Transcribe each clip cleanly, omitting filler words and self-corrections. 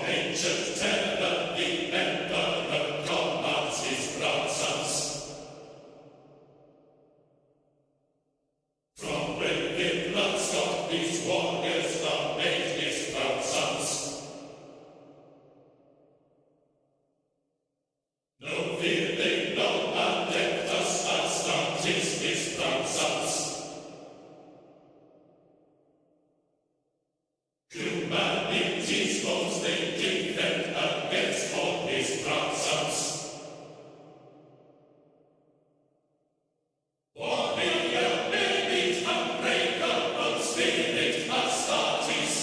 ancient terror, the emperor commands his proud sons. From brave blood stock, these warriors are made his proud sons. No fear they know, Adeptus Astartes, his proud sons. Humanity's foes they defend against all his proud sons. Warrior, beneath unbreakable spirit Astartes.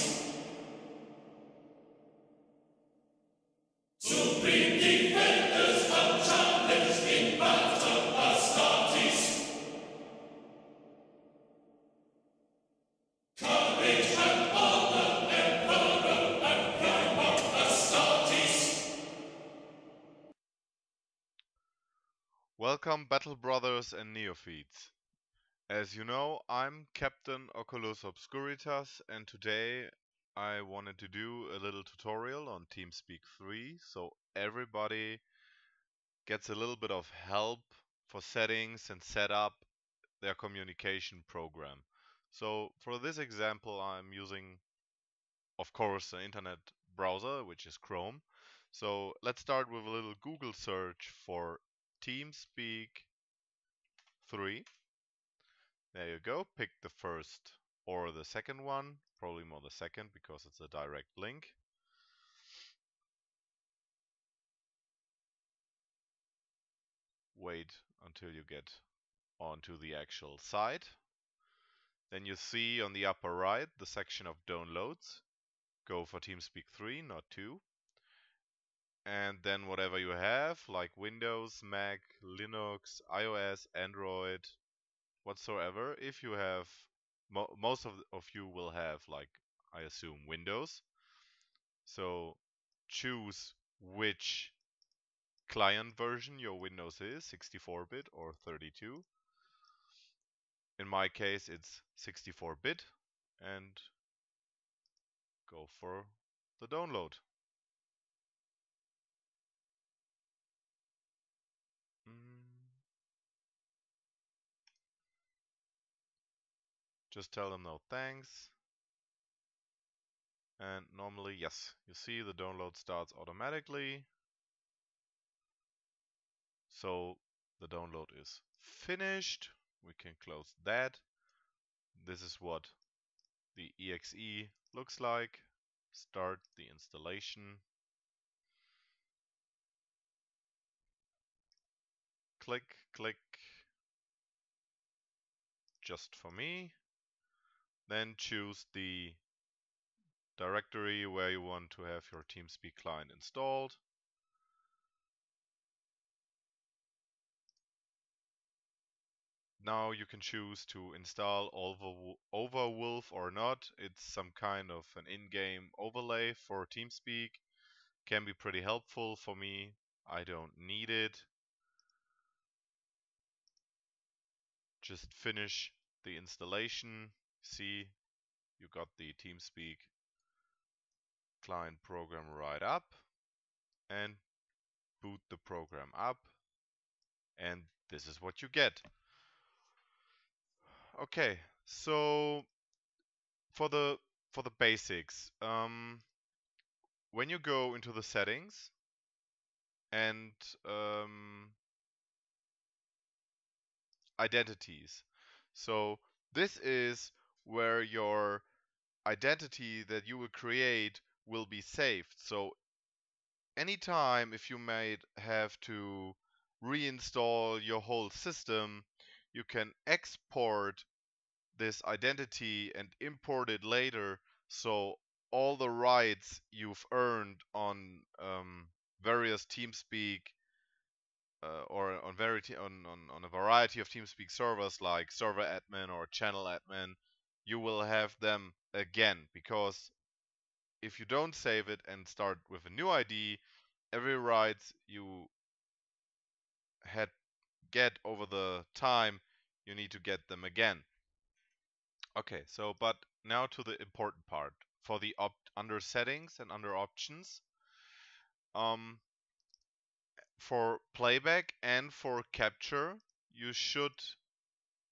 Supreme defenders unchallenged in battle Astartes. Courage and honor, Emperor and Primarch Astartes. Welcome, Battle Brothers and Neophytes. As you know, I'm Captain Oculus Obscuritas, and today I wanted to do a little tutorial on Teamspeak 3, so everybody gets a little bit of help for settings and set up their communication program. So for this example, I'm using, of course, an internet browser, which is Chrome. So let's start with a little Google search for Teamspeak 3. There you go. Pick the first or the second one. Probably more the second because it's a direct link. Wait until you get onto the actual site. Then you see on the upper right the section of downloads. Go for Teamspeak 3, not 2. And then whatever you have, like Windows, Mac, Linux, iOS, Android, whatsoever. If you have, most of you will have, like, I assume, Windows. So choose which client version your Windows is, 64-bit or 32. In my case, it's 64-bit, and go for the download. Just tell them no thanks. And normally, yes, you see the download starts automatically. So the download is finished. We can close that. This is what the exe looks like. Start the installation. Click, click. Just for me. Then choose the directory where you want to have your Teamspeak client installed. Now you can choose to install Overwolf or not. It's some kind of an in-game overlay for Teamspeak. Can be pretty helpful for me. I don't need it. Just finish the installation. See, you got the Teamspeak client program right up, and boot the program up, and this is what you get. Okay, so for the basics, when you go into the settings and identities, so this is where your identity that you will create will be saved. So anytime if you might have to reinstall your whole system, you can export this identity and import it later, so all the rights you've earned on various Teamspeak or on a variety of Teamspeak servers like server admin or channel admin, you will have them again, because if you don't save it and start with a new ID, every rights you get over the time, you need to get them again. Okay, so but now to the important part. For the under settings and under options, For playback and for capture, you should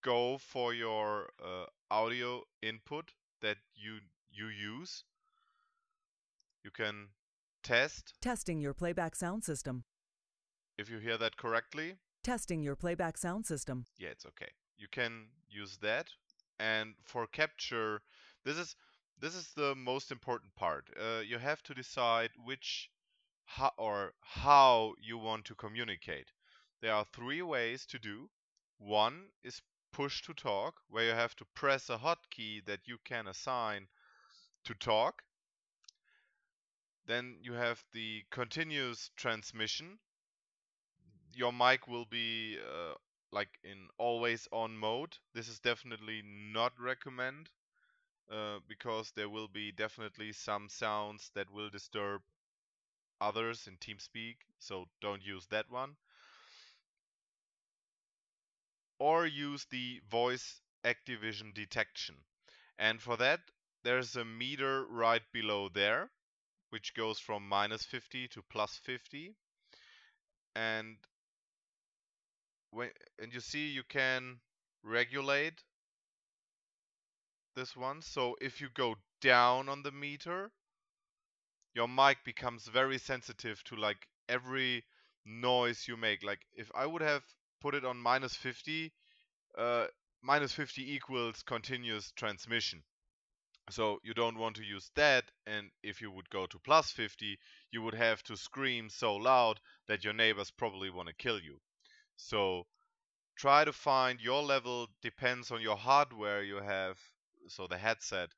go for your audio input that you use. You can test. Testing your playback sound system. If you hear that correctly. Testing your playback sound system. Yeah, it's okay. You can use that. And for capture, this is the most important part. You have to decide how you want to communicate. There are 3 ways to do. One is push to talk, where you have to press a hotkey that you can assign to talk. Then you have the continuous transmission. Your mic will be like in always on mode. This is definitely not recommend because there will be definitely some sounds that will disturb others in Teamspeak, so don't use that one. Or use the voice activation detection. And for that, there's a meter right below there, which goes from -50 to +50. And you see you can regulate this one. So if you go down on the meter, your mic becomes very sensitive to like every noise you make. Like if I would have put it on -50, -50 equals continuous transmission. So you don't want to use that, and if you would go to +50, you would have to scream so loud that your neighbors probably want to kill you. So try to find your level, depends on your hardware you have, so the headset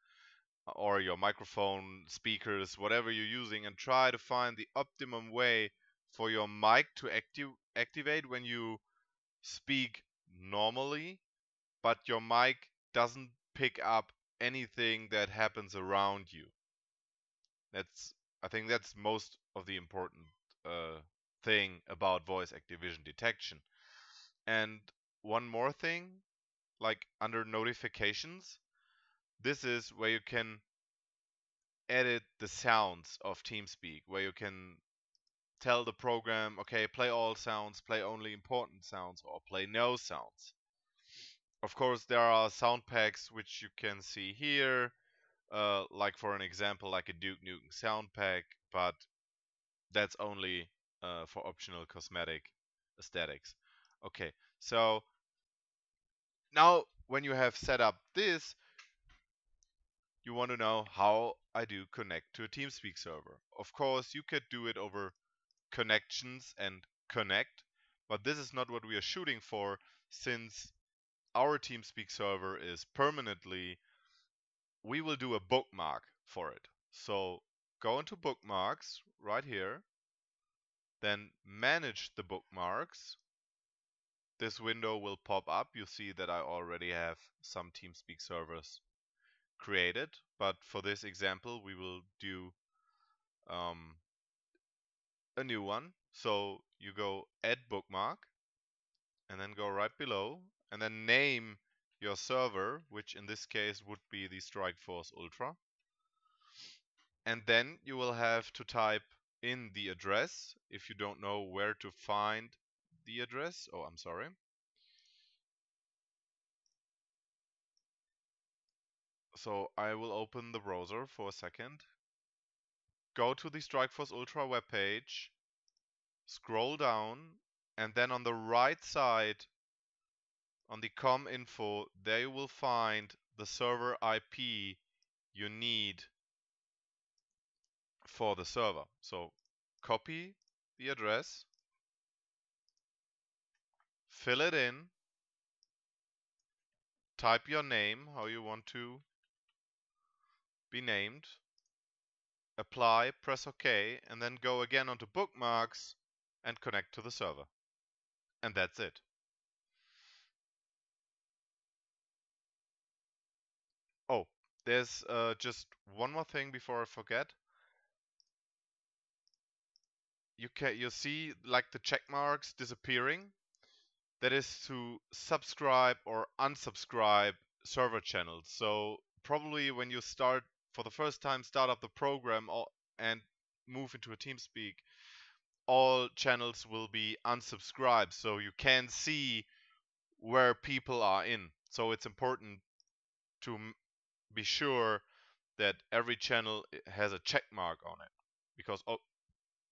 or your microphone, speakers, whatever you're using, and try to find the optimum way for your mic to activate when you speak normally, but your mic doesn't pick up anything that happens around you. I think that's most of the important thing about voice activation detection. And one more thing, like under notifications, this is where you can edit the sounds of Teamspeak, where you can tell the program, okay, play all sounds, play only important sounds, or play no sounds. Of course, there are sound packs which you can see here, like for an example, like a Duke Nukem sound pack, but that's only for optional cosmetic aesthetics. Okay, so now when you have set up this, you want to know how I do connect to a Teamspeak server. Of course, you could do it over connections and connect, but this is not what we are shooting for, since our Teamspeak server is permanently, we will do a bookmark for it. So go into bookmarks right here, then manage the bookmarks. This window will pop up. You see that I already have some Teamspeak servers created, but for this example, we will do a new one. So you go add bookmark and then go right below and then name your server, which in this case would be the Strikeforce Ultra. And then you will have to type in the address if you don't know where to find the address. Oh, I'm sorry. So I will open the browser for a second. Go to the Strikeforce Ultra webpage, scroll down, and then on the right side on the com info, there you will find the server IP you need for the server. So copy the address, fill it in, type your name, how you want to be named, apply, press OK, and then go again onto bookmarks and connect to the server. And that's it. Oh, there's just one more thing before I forget. You see like the check marks disappearing. That is to subscribe or unsubscribe server channels. So probably when you start for the first time, start up the program and move into a Teamspeak, all channels will be unsubscribed, so you can see where people are in. So it's important to be sure that every channel has a check mark on it, because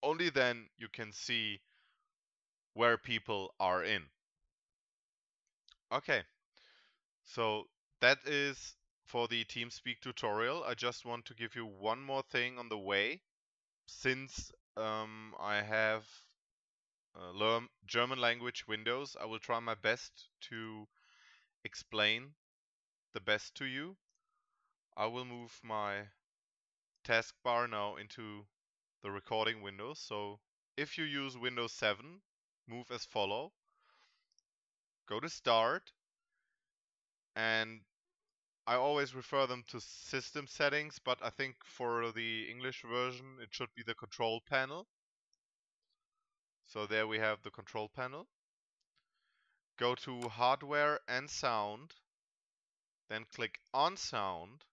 only then you can see where people are in. Okay, so that is for the TeamSpeak tutorial. I just want to give you one more thing on the way. Since I have learned German language Windows, I will try my best to explain the best to you. I will move my taskbar now into the recording window. So if you use Windows 7, move as follow. Go to Start, and I always refer them to System Settings, but I think for the English version it should be the Control Panel. So there we have the Control Panel. Go to Hardware and Sound, then click on Sound.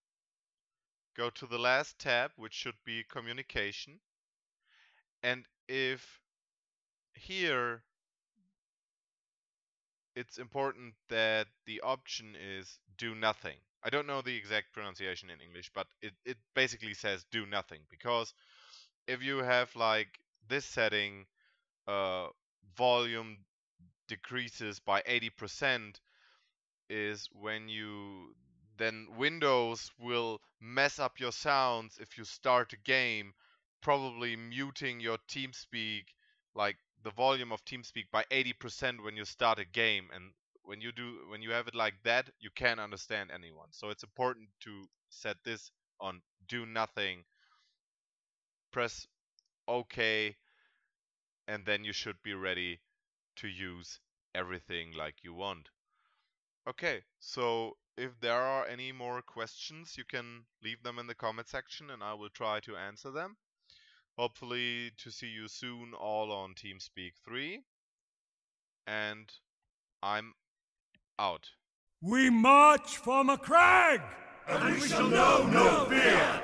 Go to the last tab, which should be Communication. And if here it's important that the option is do nothing. I don't know the exact pronunciation in English, but it basically says do nothing, because if you have like this setting, volume decreases by 80%, is when then Windows will mess up your sounds if you start a game, probably muting your TeamSpeak, like the volume of TeamSpeak by 80% when you start a game. And when you have it like that, you can't understand anyone. So it's important to set this on do nothing, press OK, and then you should be ready to use everything like you want. Okay, so if there are any more questions, you can leave them in the comment section and I will try to answer them. Hopefully to see you soon all on TeamSpeak 3. And I'm out. We march for McCragg! And we shall know no fear!